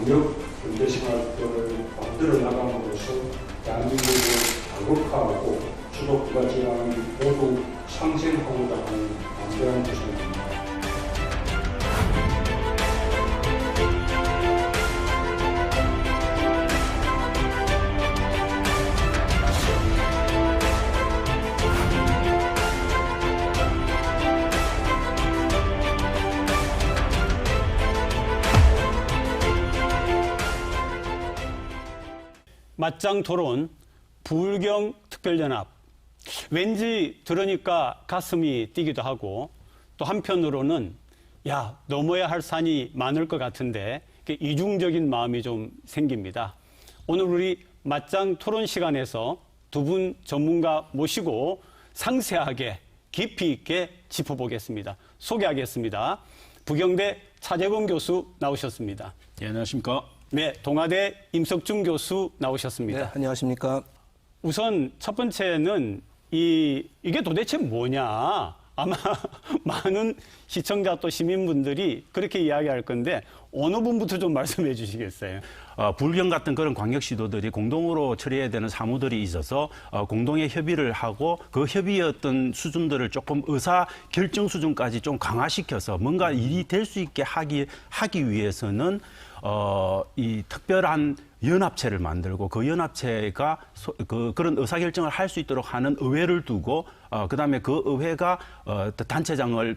광역 현대생활을 만들어 나감으로써 대한민국을 다국화하고 수도권과 지방이 모두 상생하고자 하는 담대한 도전입니다. 맞짱 토론, 부울경 특별연합. 왠지 들으니까 가슴이 뛰기도 하고 또 한편으로는 야, 넘어야 할 산이 많을 것 같은데 이중적인 마음이 좀 생깁니다. 오늘 우리 맞짱 토론 시간에서 두 분 전문가 모시고 상세하게 깊이 있게 짚어보겠습니다. 소개하겠습니다. 부경대 차재권 교수 나오셨습니다. 예, 안녕하십니까. 네, 동아대 임석준 교수 나오셨습니다. 네, 안녕하십니까. 우선 첫 번째는 이게 도대체 뭐냐? 아마 많은 시청자 또 시민분들이 그렇게 이야기할 건데 어느 분부터 좀 말씀해 주시겠어요? 부울경 같은 그런 광역 시도들이 공동으로 처리해야 되는 사무들이 있어서 공동의 협의를 하고 그 협의의 어떤 수준들을 조금 의사 결정 수준까지 좀 강화시켜서 뭔가 일이 될 수 있게 하기 위해서는 이 특별한 연합체를 만들고 그 연합체가 그런 의사결정을 할 수 있도록 하는 의회를 두고 그다음에 그 의회가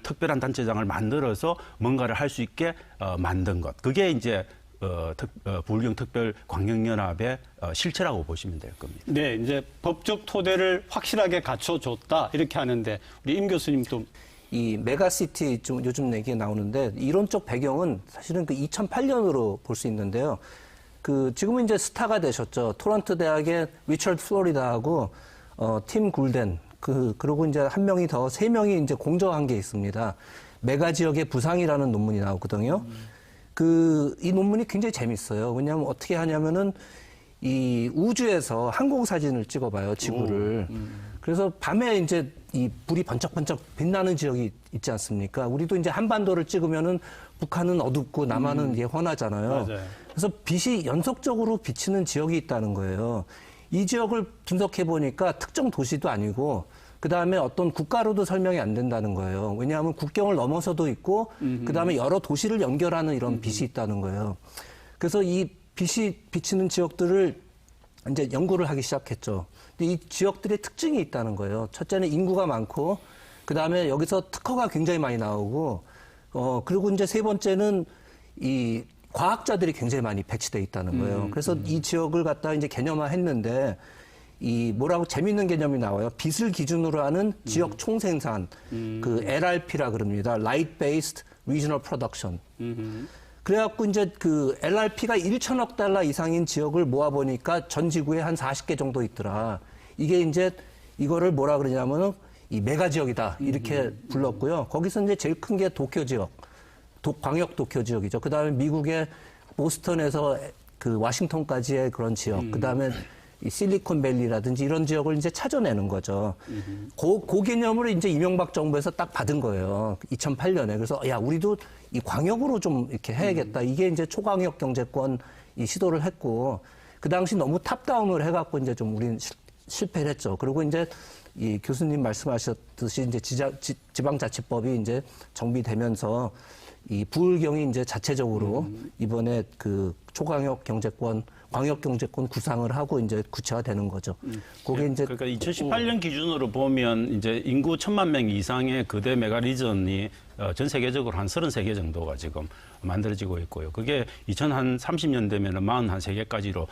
특별한 단체장을 만들어서 뭔가를 할 수 있게 만든 것. 그게 이제 부울경 특별 광역연합의 실체라고 보시면 될 겁니다. 네, 이제 법적 토대를 확실하게 갖춰줬다 이렇게 하는데 우리 임 교수님 또 이 메가시티 요즘 얘기 나오는데 이론적 배경은 사실은 그 2008년으로 볼 수 있는데요. 지금은 이제 스타가 되셨죠. 토론토 대학의 리처드 플로리다하고 팀 굴덴 그리고 이제 한 명이 더 세 명이 이제 공정한 게 있습니다. 메가 지역의 부상이라는 논문이 나오거든요. 이 논문이 굉장히 재밌어요. 왜냐하면 어떻게 하냐면은 이 우주에서 항공 사진을 찍어봐요, 지구를. 그래서 밤에 이제 이 불이 번쩍번쩍 빛나는 지역이 있지 않습니까? 우리도 이제 한반도를 찍으면은 북한은 어둡고 남한은 이게 환하잖아요. 맞아요. 그래서 빛이 연속적으로 비치는 지역이 있다는 거예요. 이 지역을 분석해 보니까 특정 도시도 아니고 그다음에 어떤 국가로도 설명이 안 된다는 거예요. 왜냐하면 국경을 넘어서도 있고 그다음에 여러 도시를 연결하는 이런 빛이 있다는 거예요. 그래서 이 빛이 비치는 지역들을 이제 연구를 하기 시작했죠. 근데 이 지역들의 특징이 있다는 거예요. 첫째는 인구가 많고 그다음에 여기서 특허가 굉장히 많이 나오고 그리고 이제 세 번째는 이 과학자들이 굉장히 많이 배치돼 있다는 거예요. 그래서 이 지역을 갖다 이제 개념화했는데 뭐라고 재밌는 개념이 나와요. 빛을 기준으로 하는 지역 총생산, 그 LRP라 그럽니다. Light Based Regional Production. 그래갖고 이제 그 LRP가 1천억 달러 이상인 지역을 모아보니까 전 지구에 한 40개 정도 있더라. 이게 이제 이거를 뭐라 그러냐면은 이 메가 지역이다. 이렇게 불렀고요. 거기서 이제 제일 큰 게 도쿄 지역. 광역 도쿄 지역이죠. 그 다음에 미국의 보스턴에서 그 워싱턴까지의 그런 지역. 그 다음에 이 실리콘밸리라든지 이런 지역을 이제 찾아내는 거죠. 그 개념으로 이제 이명박 정부에서 딱 받은 거예요. 2008년에. 그래서 야, 우리도 이 광역으로 좀 이렇게 해야겠다. 이게 이제 초광역 경제권 이 시도를 했고 그 당시 너무 탑다운을 해갖고 이제 좀 우리는 실패를 했죠. 그리고 이제 이 교수님 말씀하셨듯이 이제 지방자치법이 이제 정비되면서 이 부울경이 이제 자체적으로 이번에 그 초광역 경제권, 광역 경제권 구상을 하고 이제 구체화되는 거죠. 그게 이제 그러니까 2018년 기준으로 보면 이제 인구 1,000만 명 이상의 거대 메가리전이 전 세계적으로 한 33개 정도가 지금 만들어지고 있고요. 그게 2030년 되면은 43개까지로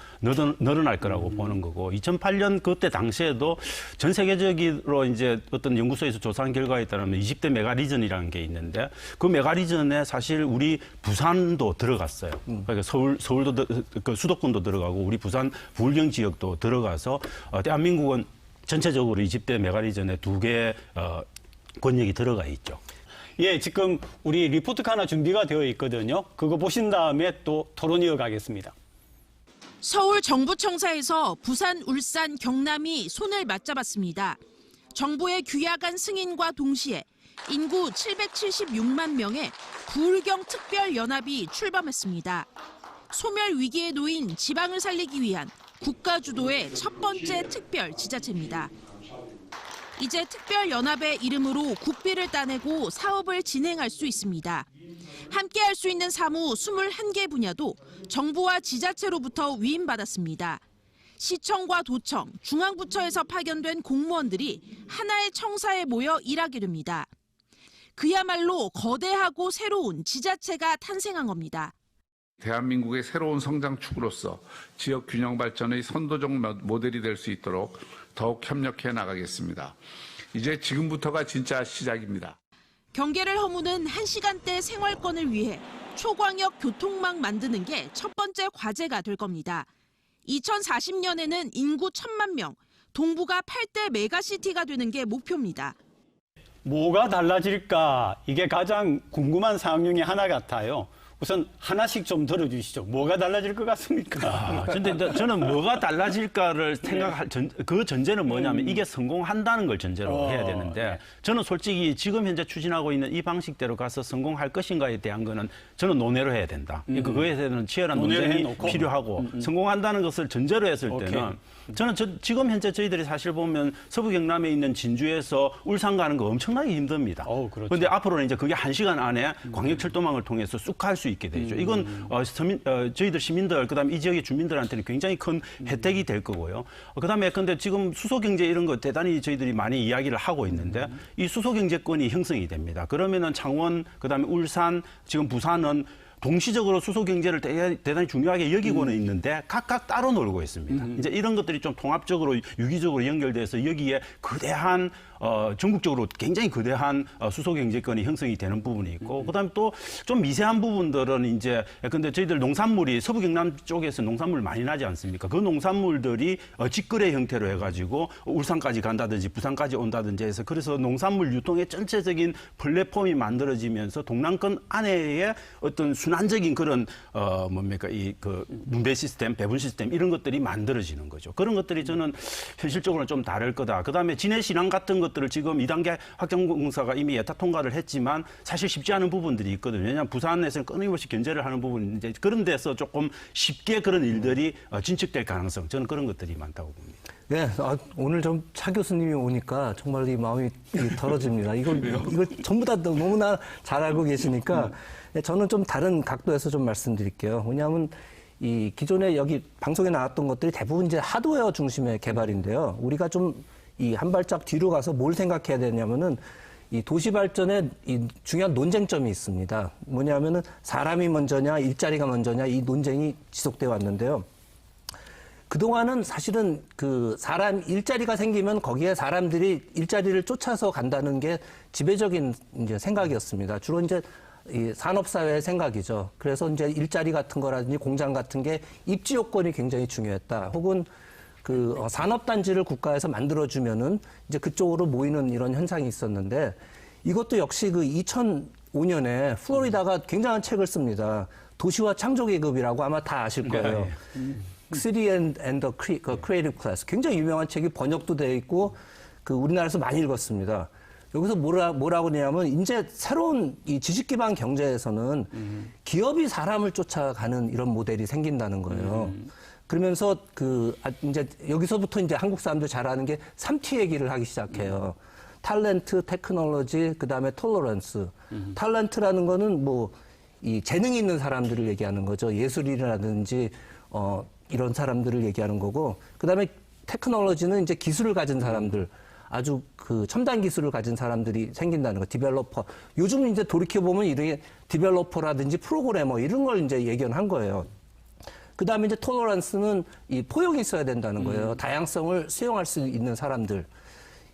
늘어날 거라고 보는 거고 2008년 그때 당시에도 전 세계적으로 이제 어떤 연구소에서 조사한 결과에 따르면 20대 메가리전이라는 게 있는데 그 메가리전에 사실 우리 부산도 들어갔어요. 그러니까 서울도 그 수도권도 들어가고 우리 부산 부울경 지역도 들어가서 대한민국은 전체적으로 20대 메가리전에 2개의 권역이 들어가 있죠. 예, 지금 우리 리포트가 하나 준비가 되어 있거든요. 그거 보신 다음에 또 토론 이어가겠습니다. 서울 정부청사에서 부산, 울산, 경남이 손을 맞잡았습니다. 정부의 규약안 승인과 동시에 인구 776만 명의 부울경 특별연합이 출범했습니다. 소멸 위기에 놓인 지방을 살리기 위한 국가 주도의 첫 번째 특별 지자체입니다. 이제 특별연합의 이름으로 국비를 따내고 사업을 진행할 수 있습니다. 함께 할 수 있는 사무 21개 분야도 정부와 지자체로부터 위임받았습니다. 시청과 도청, 중앙부처에서 파견된 공무원들이 하나의 청사에 모여 일하게 됩니다. 그야말로 거대하고 새로운 지자체가 탄생한 겁니다. 대한민국의 새로운 성장축으로서 지역 균형 발전의 선도적 모델이 될 수 있도록 더욱 협력해 나가겠습니다. 이제 지금부터가 진짜 시작입니다. 경계를 허무는 1시간대 생활권을 위해 초광역 교통망 만드는 게 첫 번째 과제가 될 겁니다. 2040년에는 인구 1,000만 명, 동부가 8대 메가시티가 되는 게 목표입니다. 뭐가 달라질까? 이게 가장 궁금한 사항 중에 하나 같아요. 우선 하나씩 좀 들어주시죠. 뭐가 달라질 것 같습니까? 근데 저는 뭐가 달라질까를 생각할 그 전제는 뭐냐면 이게 성공한다는 걸 전제로 해야 되는데 저는 솔직히 지금 현재 추진하고 있는 이 방식대로 가서 성공할 것인가에 대한 거는 저는 논의를 해야 된다. 그거에 대해서는 치열한 논쟁이 해놓고. 필요하고 성공한다는 것을 전제로 했을 때는 저는 지금 현재 저희들이 사실 보면 서부 경남에 있는 진주에서 울산 가는 거 엄청나게 힘듭니다. 그렇죠. 그런데 앞으로는 이제 그게 1시간 안에 광역철도망을 통해서 쑥 갈 수 있게 되죠. 이건 저희들 시민들 그다음에 이 지역의 주민들한테는 굉장히 큰 혜택이 될 거고요. 그다음에 근데 지금 수소경제 이런 거 대단히 저희들이 많이 이야기를 하고 있는데 이 수소경제권이 형성이 됩니다. 그러면은 창원 그다음에 울산 지금 부산은 동시적으로 수소 경제를 대단히 중요하게 여기고는 있는데 각각 따로 놀고 있습니다. 이제 이런 것들이 좀 통합적으로 유기적으로 연결돼서 여기에 거대한 전국적으로 굉장히 거대한 수소 경제권이 형성이 되는 부분이 있고 그다음에 또 좀 미세한 부분들은 이제 근데 저희들 농산물이 서부 경남 쪽에서 농산물 많이 나지 않습니까? 그 농산물들이 직거래 형태로 해가지고 울산까지 간다든지 부산까지 온다든지 해서 그래서 농산물 유통의 전체적인 플랫폼이 만들어지면서 동남권 안에의 어떤 순환적인 그런 뭡니까 이 그 분배 시스템, 배분 시스템 이런 것들이 만들어지는 거죠. 그런 것들이 저는 현실적으로는 좀 다를 거다. 그다음에 진해 신항 같은 것들을 지금 2단계 확정 공사가 이미 예타 통과를 했지만 사실 쉽지 않은 부분들이 있거든요. 왜냐하면 부산에서는 끊임없이 견제를 하는 부분인데 그런 데서 조금 쉽게 그런 일들이 진척될 가능성 저는 그런 것들이 많다고 봅니다. 네, 오늘 좀 차 교수님이 오니까 정말 이 마음이 덜어집니다. 이걸 전부 다 너무나 잘 알고 계시니까 저는 좀 다른 각도에서 좀 말씀드릴게요. 왜냐하면 이 기존에 여기 방송에 나왔던 것들이 대부분 이제 하드웨어 중심의 개발인데요. 우리가 좀 이 한 발짝 뒤로 가서 뭘 생각해야 되냐면은 이 도시 발전에 이 중요한 논쟁점이 있습니다. 뭐냐면은 사람이 먼저냐, 일자리가 먼저냐 이 논쟁이 지속돼 왔는데요. 그동안은 사실은 그 사람 일자리가 생기면 거기에 사람들이 일자리를 쫓아서 간다는 게 지배적인 이제 생각이었습니다. 주로 이제 이 산업사회의 생각이죠. 그래서 이제 일자리 같은 거라든지 공장 같은 게 입지 요건이 굉장히 중요했다. 혹은 그 산업단지를 국가에서 만들어주면은 이제 그쪽으로 모이는 이런 현상이 있었는데 이것도 역시 그 2005년에 플로리다가 굉장한 책을 씁니다. 도시와 창조계급이라고 아마 다 아실 거예요. City and the Creative Class. 굉장히 유명한 책이 번역도 되어 있고 그 우리나라에서 많이 읽었습니다. 여기서 뭐라고 하냐면 이제 새로운 이 지식 기반 경제에서는 기업이 사람을 쫓아가는 이런 모델이 생긴다는 거예요. 그러면서 이제 여기서부터 이제 한국 사람들 잘 아는 게 3T 얘기를 하기 시작해요. 탤런트, 테크놀로지, 그다음에 톨러런스. 탤런트라는 거는 뭐 이 재능이 있는 사람들을 얘기하는 거죠. 예술인이라든지 이런 사람들을 얘기하는 거고, 그다음에 테크놀로지는 이제 기술을 가진 사람들, 아주 그 첨단 기술을 가진 사람들이 생긴다는 거, 디벨로퍼. 요즘 이제 돌이켜 보면 이렇게 디벨로퍼라든지 프로그래머 이런 걸 이제 예견한 거예요. 그다음에 이제 톨러런스는 이 포용이 있어야 된다는 거예요. 다양성을 수용할 수 있는 사람들.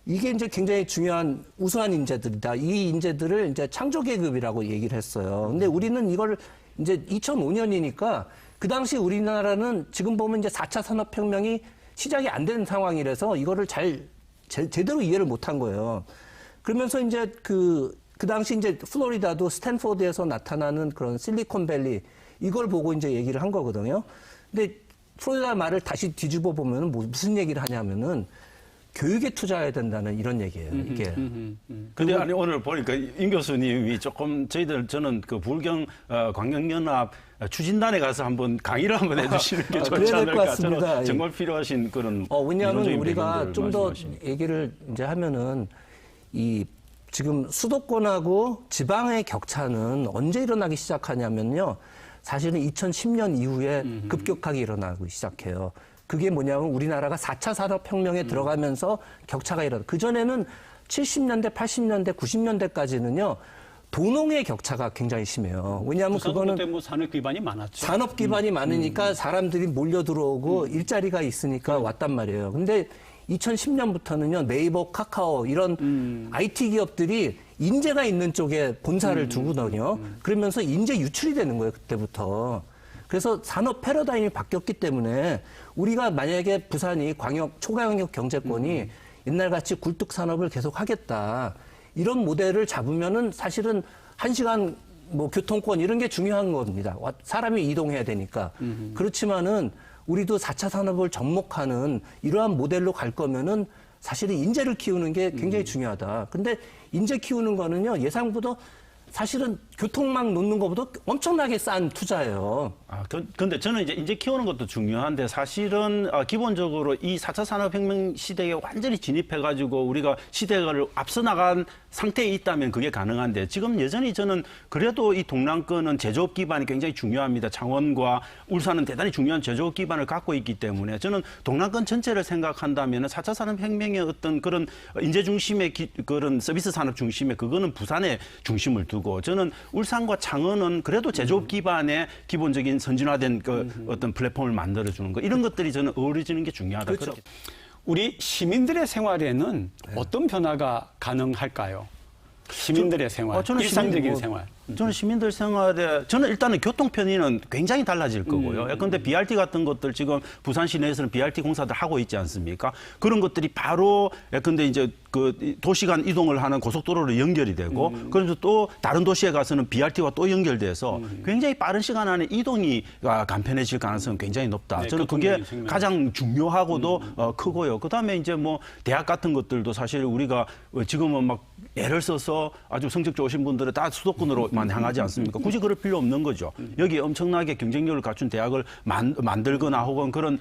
이게 이제 굉장히 중요한 우수한 인재들이다. 이 인재들을 이제 창조계급이라고 얘기를 했어요. 근데 우리는 이걸 이제 2005년이니까 그 당시 우리나라는 지금 보면 이제 4차 산업혁명이 시작이 안 된 상황이라서 이거를 제대로 이해를 못한 거예요. 그러면서 이제 그 당시 이제 플로리다도 스탠포드에서 나타나는 그런 실리콘밸리 이걸 보고 이제 얘기를 한 거거든요. 근데 플로리다 말을 다시 뒤집어 보면 무슨 얘기를 하냐면은 교육에 투자해야 된다는 이런 얘기예요, 이게. 근데 아니 오늘 보니까 임 교수님이 조금 저는 그 불경 광역연합 추진단에 가서 한번 강의를 한번 해주시는 게 좋지 그래야 될 것 않을까. 같습니다. 저는 정말 필요하신 그런 왜냐하면 이론적인 우리가 배경들을 좀 더 말씀하시니까. 얘기를 이제 하면은 지금 수도권하고 지방의 격차는 언제 일어나기 시작하냐면요. 사실은 2010년 이후에 급격하게 일어나기 시작해요. 그게 뭐냐면 우리나라가 4차 산업혁명에 들어가면서 격차가 일어나. 그전에는 70년대, 80년대, 90년대까지는요. 도농의 격차가 굉장히 심해요. 왜냐하면 그거는 뭐 산업 기반이 많았죠. 산업 기반이 많으니까 사람들이 몰려 들어오고 일자리가 있으니까 왔단 말이에요. 근데 2010년부터는요, 네이버, 카카오 이런 IT 기업들이 인재가 있는 쪽에 본사를 두거든요. 그러면서 인재 유출이 되는 거예요, 그때부터. 그래서 산업 패러다임이 바뀌었기 때문에 우리가 만약에 부산이 초강력 경제권이 옛날같이 굴뚝 산업을 계속 하겠다. 이런 모델을 잡으면은 사실은 1시간 뭐 교통권 이런 게 중요한 겁니다. 사람이 이동해야 되니까. 그렇지만은 우리도 4차 산업을 접목하는 이러한 모델로 갈 거면은 사실은 인재를 키우는 게 굉장히 중요하다. 근데 인재 키우는 거는요, 예상보다 사실은 교통망 놓는 것보다 엄청나게 싼 투자예요. 근데 저는 이제 인재 키우는 것도 중요한데 사실은 기본적으로 이 4차 산업혁명 시대에 완전히 진입해가지고 우리가 시대를 앞서 나간 상태에 있다면 그게 가능한데 지금 여전히 저는 그래도 이 동남권은 제조업 기반이 굉장히 중요합니다. 창원과 울산은 대단히 중요한 제조업 기반을 갖고 있기 때문에 저는 동남권 전체를 생각한다면 4차 산업혁명의 어떤 그런 인재 중심의 그런 서비스 산업 중심의 그거는 부산에 중심을 두고 저는 울산과 창원은 그래도 제조업 기반의 기본적인 선진화된 그 어떤 플랫폼을 만들어주는 거 이런 것들이 저는 어우러지는 게 중요하다. 그렇죠. 우리 시민들의 생활에는 어떤 변화가 가능할까요? 시민들의 생활, 저는 일상적인 시민, 생활. 저는 시민들 생활에 저는 일단은 교통 편의는 굉장히 달라질 거고요. 예컨대 BRT 같은 것들 지금 부산 시내에서는 BRT 공사들 하고 있지 않습니까? 그런 것들이 바로 예컨대 이제 그 도시간 이동을 하는 고속도로로 연결이 되고 그러면서 또 다른 도시에 가서는 BRT와 또 연결돼서 굉장히 빠른 시간 안에 이동이 간편해질 가능성은 굉장히 높다. 네, 저는 그게 교통편이 가장 중요하고도 크고요. 그다음에 이제 뭐 대학 같은 것들도 사실 우리가 지금은 막 예를 써서 아주 성적 좋으신 분들은 다 수도권으로만 향하지 않습니까? 굳이 그럴 필요 없는 거죠. 여기 엄청나게 경쟁력을 갖춘 대학을 만들거나 혹은 그런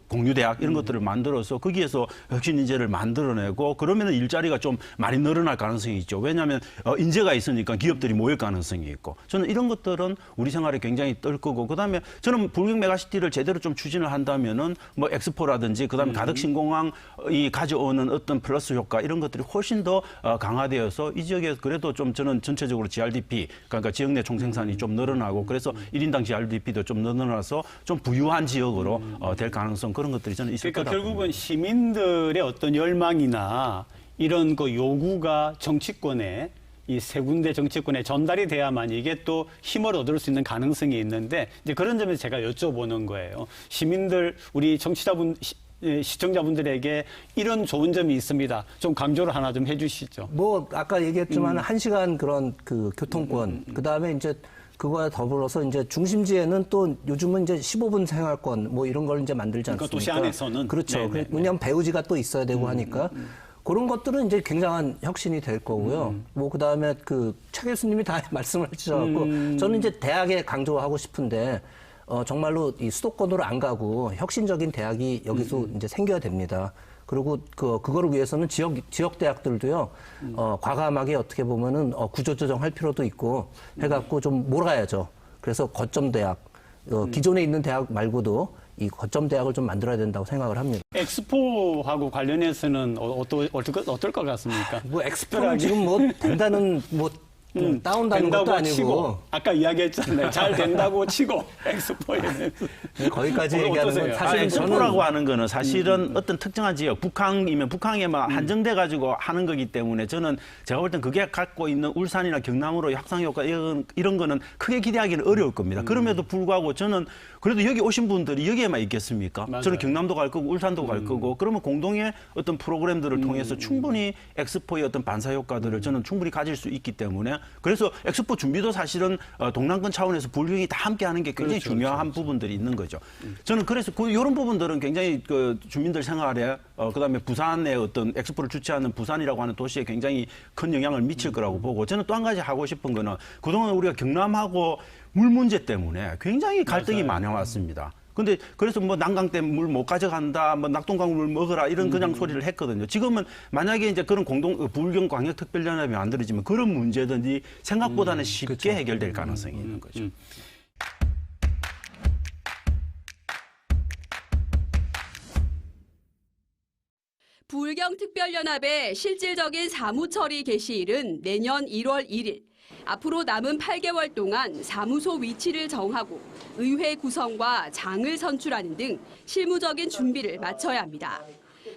공유대학 이런 것들을 만들어서 거기에서 혁신 인재를 만들어내고 그러면 일자리가 좀 많이 늘어날 가능성이 있죠. 왜냐하면 인재가 있으니까 기업들이 모일 가능성이 있고 저는 이런 것들은 우리 생활에 굉장히 뜰 거고 그다음에 저는 불경 메가시티를 제대로 좀 추진을 한다면은 뭐 엑스포라든지 그다음에 가덕 신공항이 가져오는 어떤 플러스 효과 이런 것들이 훨씬 더 강화되어서 이 지역에 그래도 좀 저는 전체적으로 GRDP 그러니까 지역 내 총생산이 좀 늘어나고 그래서 1인당 GRDP도 좀 늘어나서 좀 부유한 지역으로 될 가능성 그런 것들이 저는 있을 그러니까 거라고 결국은 시민들의 어떤 열망이나 이런 그 요구가 정치권에 이 세 군데 정치권에 전달이 돼야만 이게 또 힘을 얻을 수 있는 가능성이 있는데 이제 그런 점에서 제가 여쭤보는 거예요. 시민들 우리 시청자분들에게 이런 좋은 점이 있습니다. 좀 강조를 하나 좀 해주시죠. 뭐 아까 얘기했지만 1시간 그런 그 교통권, 그다음에 이제 그거와 더불어서 이제 중심지에는 또 요즘은 이제 15분 생활권 뭐 이런 걸 이제 만들지 않습니까? 그러니까 도시 안에서는 그렇죠. 네네네. 왜냐하면 배우지가 또 있어야 되고 하니까 그런 것들은 이제 굉장한 혁신이 될 거고요. 뭐 그다음에 그 최 교수님이 다 말씀을 해주셔갖고 저는 이제 대학에 강조하고 싶은데 정말로 이 수도권으로 안 가고 혁신적인 대학이 여기서 이제 생겨야 됩니다. 그리고 그거를 위해서는 지역 대학들도요, 과감하게 어떻게 보면은 구조조정할 필요도 있고 해갖고 좀 몰아야죠. 그래서 거점 대학, 기존에 있는 대학 말고도 이 거점 대학을 좀 만들어야 된다고 생각을 합니다. 엑스포하고 관련해서는 어떨 것 같습니까? 뭐 엑스포는 지금 뭐 된다는 뭐 다운다는 것도 아니고 치고, 아까 이야기했잖아요. 잘 된다고 치고 엑스포에 거기까지 얘기하는 건 사실은 엑스포라고 하는 거는 사실은 어떤 특정한 지역 북한이면 북한에만 한정돼 가지고 하는 거기 때문에 저는 제가 볼 땐 그게 갖고 있는 울산이나 경남으로 확산 효과 이런 거는 크게 기대하기는 어려울 겁니다. 그럼에도 불구하고 저는 그래도 여기 오신 분들이 여기에만 있겠습니까? 맞아요. 저는 경남도 갈 거고 울산도 갈 거고 그러면 공동의 어떤 프로그램들을 통해서 충분히 엑스포의 어떤 반사 효과들을 저는 충분히 가질 수 있기 때문에 그래서 엑스포 준비도 사실은 동남권 차원에서 불경이 다 함께하는 게 굉장히 중요한 부분들이 있는 거죠. 저는 그래서 이런 부분들은 굉장히 그 주민들 생활에 그다음에 부산의 어떤 엑스포를 주최하는 부산이라고 하는 도시에 굉장히 큰 영향을 미칠 거라고 보고 저는 또 한 가지 하고 싶은 거는 그동안 우리가 경남하고 물 문제 때문에 굉장히 갈등이 많이 왔습니다. 근데 그래서 뭐 난강 때 물 못 가져간다, 뭐 낙동강 물 먹어라 이런 그냥 소리를 했거든요. 지금은 만약에 이제 그런 부울경 광역특별연합이 만들어지면 그런 문제든지 생각보다는 쉽게 해결될 가능성이 있는 거죠. 부울경특별연합의 실질적인 사무처리 개시일은 내년 1월 1일. 앞으로 남은 8개월 동안 사무소 위치를 정하고 의회 구성과 장을 선출하는 등 실무적인 준비를 마쳐야 합니다.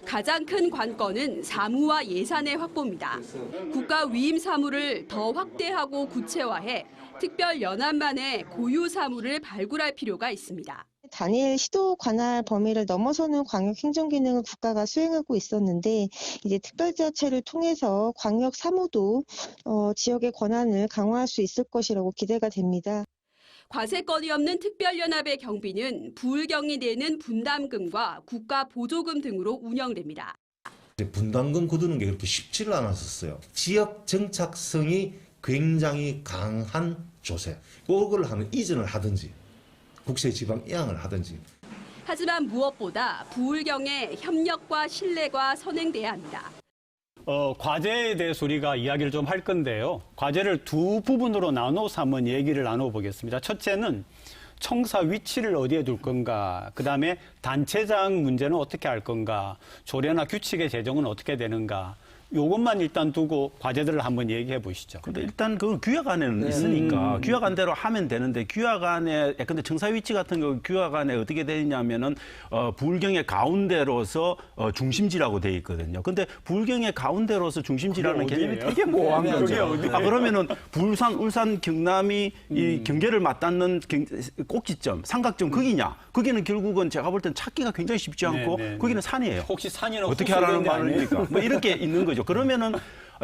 가장 큰 관건은 사무와 예산의 확보입니다. 국가 위임 사무를 더 확대하고 구체화해 특별연합만의 고유 사무를 발굴할 필요가 있습니다. 단일 시도 관할 범위를 넘어서는 광역 행정 기능을 국가가 수행하고 있었는데 이제 특별지자체를 통해서 광역 사무도 지역의 권한을 강화할 수 있을 것이라고 기대가 됩니다. 과세건이 없는 특별연합의 경비는 부울경이 내는 분담금과 국가 보조금 등으로 운영됩니다. 분담금 거두는 게 그렇게 쉽지를 않았었어요. 지역 정착성이 굉장히 강한 조세. 그걸 하면 이전을 하든지 국세 지방 이양을 하든지. 하지만 무엇보다 부울경의 협력과 신뢰가 선행돼야 합니다. 과제에 대해서 우리가 이야기를 좀 할 건데요. 과제를 두 부분으로 나눠서 한번 얘기를 나눠보겠습니다. 첫째는 청사 위치를 어디에 둘 건가, 그다음에 단체장 문제는 어떻게 할 건가, 조례나 규칙의 제정은 어떻게 되는가, 요것만 일단 두고 과제들을 한번 얘기해 보시죠. 근데 일단 그 규약안에는 있으니까 규약안대로 하면 되는데 규약안에 근데 청사 위치 같은 경우 규약안에 어떻게 되어 있냐면은 부울경의 가운데로서 중심지라고 돼 있거든요. 근데 부울경의 가운데로서 중심지라는 개념이 되게 모호한 거죠. 그러면은 부산, 울산, 경남이 이 경계를 맞닿는 꼭지점, 삼각점 거기냐? 거기는 결국은 제가 볼 땐 찾기가 굉장히 쉽지 않고 거기는 산이에요. 혹시 산이나 어떻게 하라는 말입니까? 뭐 이렇게 있는 거죠. 그러면은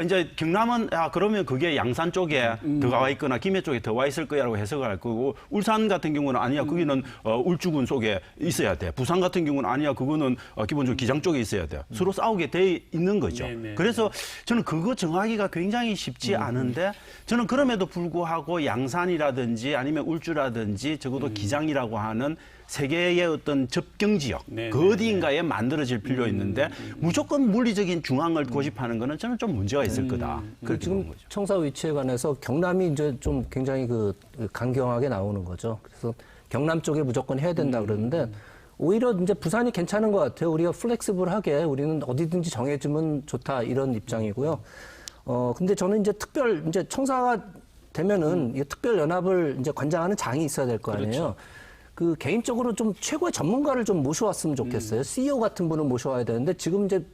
이제 경남은 그러면 그게 양산 쪽에 들어가 있거나 김해 쪽에 들어와 있을 거라고 해석을 할 거고, 울산 같은 경우는 아니야, 거기는 울주군 속에 있어야 돼. 부산 같은 경우는 아니야, 그거는 기본적으로 기장 쪽에 있어야 돼. 서로 싸우게 돼 있는 거죠. 그래서 저는 그거 정하기가 굉장히 쉽지 않은데, 저는 그럼에도 불구하고 양산이라든지 아니면 울주라든지 적어도 기장이라고 하는 세계의 어떤 접경 지역, 그 어디인가에 만들어질 필요 있는데 무조건 물리적인 중앙을 고집하는 거는 저는 좀 문제가 있을 거다. 그렇게 지금 보는 거죠. 청사 위치에 관해서 경남이 이제 좀 굉장히 강경하게 나오는 거죠. 그래서 경남 쪽에 무조건 해야 된다 그러는데 오히려 이제 부산이 괜찮은 것 같아요. 우리가 플렉시블하게 우리는 어디든지 정해주면 좋다 이런 입장이고요. 근데 저는 이제 이제 청사가 되면은 이 특별연합을 이제 관장하는 장이 있어야 될 거 아니에요. 그렇죠. 그 개인적으로 좀 최고의 전문가를 좀 모셔왔으면 좋겠어요. CEO 같은 분을 모셔와야 되는데 지금 이제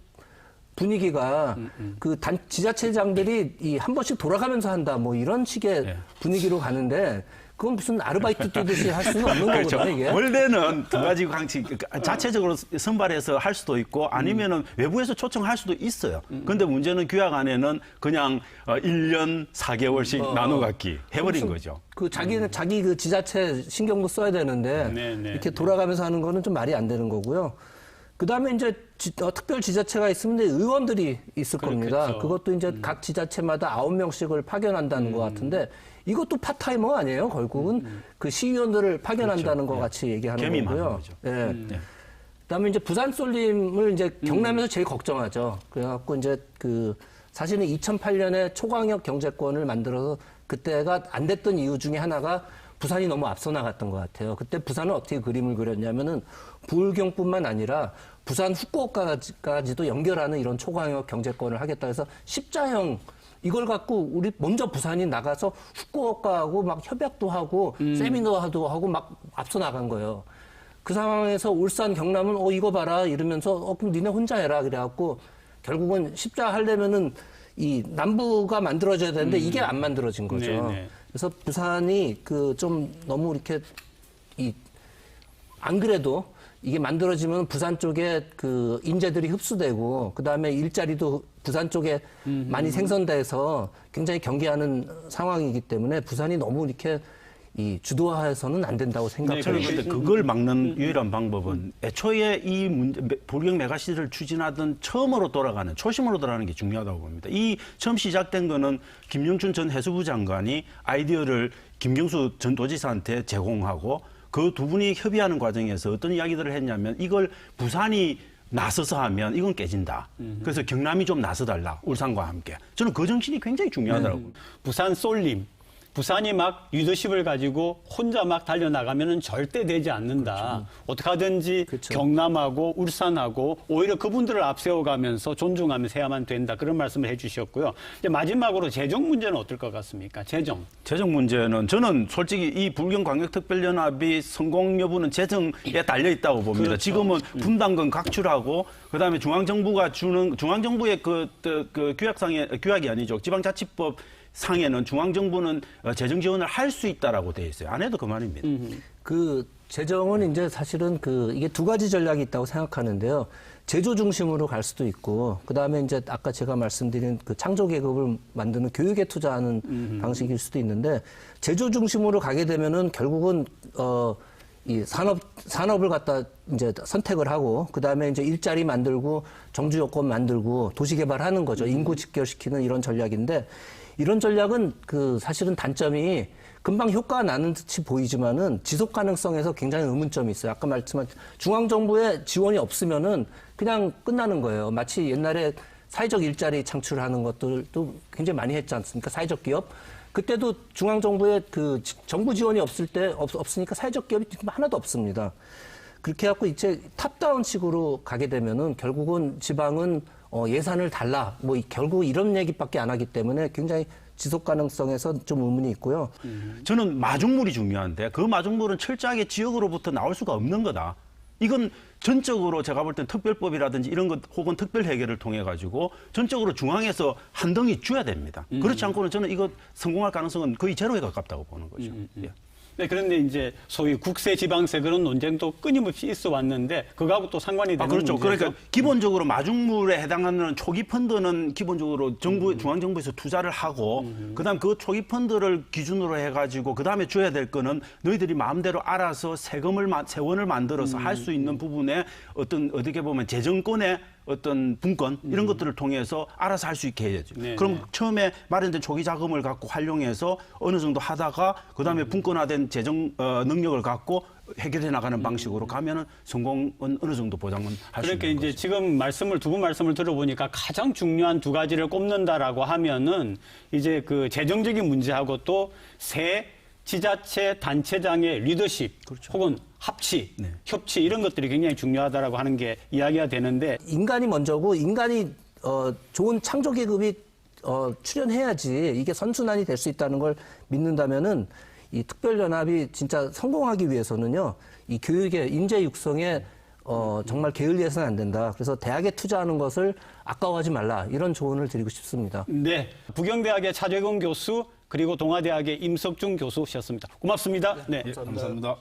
분위기가 그 지자체장들이 이 한 번씩 돌아가면서 한다 뭐 이런 식의 분위기로 가는데 그건 무슨 아르바이트 뛰듯이 할 수는 없는 그렇죠. 거거든요, 이게. 원래는 두 가지 방식, 자체적으로 선발해서 할 수도 있고 아니면은 외부에서 초청할 수도 있어요. 근데 문제는 규약 안에는 그냥 1년 4개월씩 나눠 갖기 해버린 거죠. 자기 그 지자체 신경도 써야 되는데 이렇게 돌아가면서 하는 거는 좀 말이 안 되는 거고요. 그다음에 이제 특별 지자체가 있으면 의원들이 있을 겁니다. 그것도 이제 각 지자체마다 9명씩을 파견한다는 것 같은데 이것도 파타이머 아니에요? 결국은 그 시의원들을 파견한다는 것 같이 얘기하는 거고요. 그다음에 이제 부산 쏠림을 이제 경남에서 제일 걱정하죠. 그래갖고 이제 사실은 2008년에 초광역 경제권을 만들어서 그때가 안 됐던 이유 중에 하나가 부산이 너무 앞서 나갔던 것 같아요. 그때 부산은 어떻게 그림을 그렸냐면은 부울경뿐만 아니라 부산 후쿠오카까지도 연결하는 이런 초광역 경제권을 하겠다 해서 십자형 이걸 갖고 우리 먼저 부산이 나가서 후쿠오카하고 막 협약도 하고 세미나도 하고 막 앞서 나간 거예요. 그 상황에서 울산, 경남은 이거 봐라 이러면서 그럼 니네 혼자 해라 그래갖고 결국은 십자 하려면은 이 남부가 만들어져야 되는데 이게 안 만들어진 거죠. 그래서 부산이 좀 너무 이렇게 안 그래도 이게 만들어지면 부산 쪽에 인재들이 흡수되고 그다음에 일자리도 부산 쪽에 많이 생성돼서 굉장히 경계하는 상황이기 때문에 부산이 너무 이렇게 주도화해서는 안 된다고 생각합니다. 그런데 그걸 막는 유일한 방법은 애초에 이 부울경 메가시티를 추진하던 처음으로 돌아가는 초심으로 돌아가는 게 중요하다고 봅니다. 이 처음 시작된 거는 김영춘 전 해수부 장관이 아이디어를 김경수 전 도지사한테 제공하고 그 두 분이 협의하는 과정에서 어떤 이야기들을 했냐면 이걸 부산이 나서서 하면 이건 깨진다. 그래서 경남이 좀 나서달라. 울산과 함께. 저는 그 정신이 굉장히 중요하더라고요. 부산 쏠림. 부산이 막 리더십을 가지고 혼자 막 달려나가면은 절대 되지 않는다. 어떻게 하든지 경남하고 울산하고 오히려 그분들을 앞세워가면서 존중하면서 해야만 된다. 그런 말씀을 해주셨고요. 이제 마지막으로 재정 문제는 어떨 것 같습니까? 재정 문제는 저는 솔직히 이 불경광역특별연합이 성공 여부는 재정에 달려 있다고 봅니다. 그렇죠. 지금은 분담금 각출하고 그다음에 중앙정부가 주는 중앙정부의 그 규약이 아니죠. 지방자치법 상에는 중앙정부는 재정 지원을 할 수 있다라고 돼 있어요. 안 해도 그만입니다. 그 재정은 이제 사실은 이게 두 가지 전략이 있다고 생각하는데요. 제조 중심으로 갈 수도 있고, 그 다음에 이제 아까 제가 말씀드린 그 창조 계급을 만드는 교육에 투자하는 방식일 수도 있는데, 제조 중심으로 가게 되면은 결국은 이 산업을 갖다 이제 선택을 하고, 그 다음에 이제 일자리 만들고, 정주 여건 만들고, 도시 개발하는 거죠. 인구 집결시키는 이런 전략인데, 이런 전략은 사실은 단점이 금방 효과가 나는 듯이 보이지만은 지속 가능성에서 굉장히 의문점이 있어요. 아까 말씀한 중앙정부의 지원이 없으면은 그냥 끝나는 거예요. 마치 옛날에 사회적 일자리 창출하는 것들도 굉장히 많이 했지 않습니까? 사회적 기업. 그때도 중앙정부의 정부 지원이 없으니까 사회적 기업이 지금 하나도 없습니다. 그렇게 해갖고 이제 탑다운식으로 가게 되면은 결국은 지방은 예산을 달라. 결국 이런 얘기밖에 안 하기 때문에 굉장히 지속 가능성에서 좀 의문이 있고요. 저는 마중물이 중요한데 그 마중물은 철저하게 지역으로부터 나올 수가 없는 거다. 이건 전적으로 제가 볼 땐 특별법이라든지 이런 것 혹은 특별 회계를 통해 가지고 전적으로 중앙에서 한 덩이 줘야 됩니다. 그렇지 않고는 저는 이거 성공할 가능성은 거의 제로에 가깝다고 보는 거죠. 예. 네, 그런데 이제 소위 국세, 지방세 그런 논쟁도 끊임없이 있어 왔는데 그거하고 또 상관이 되는 그렇죠. 문제죠. 그러니까 기본적으로 마중물에 해당하는 초기 펀드는 기본적으로 중앙정부에서 투자를 하고 그다음 그 초기 펀드를 기준으로 해가지고 그다음에 줘야 될 거는 너희들이 마음대로 알아서 세원을 만들어서 할 수 있는 부분에 어떻게 보면 재정권의 어떤 분권 이런 것들을 통해서 알아서 할 수 있게 해야죠. 네, 그럼 네. 처음에 마련된 초기 자금을 갖고 활용해서 어느 정도 하다가 그다음에 분권화된 재정 능력을 갖고 해결해 나가는 방식으로 가면은 성공은 어느 정도 보장은 할 수 그러니까 있는 이제 거죠. 지금 두 분 말씀을 들어보니까 가장 중요한 두 가지를 꼽는다라고 하면은 이제 그 재정적인 문제하고 또 새 지자체 단체장의 리더십 혹은 합치, 협치 이런 것들이 굉장히 중요하다라고 하는 게 이야기가 되는데 인간이 먼저고 인간이 좋은 창조 계급이 출현해야지 이게 선순환이 될 수 있다는 걸 믿는다면은 이 특별연합이 진짜 성공하기 위해서는요, 이 교육의 인재 육성에 정말 게을리해서는 안 된다. 그래서 대학에 투자하는 것을 아까워하지 말라. 이런 조언을 드리고 싶습니다. 네, 부경대학의 차재근 교수 그리고 동아대학의 임석준 교수셨습니다. 고맙습니다. 네. 감사합니다.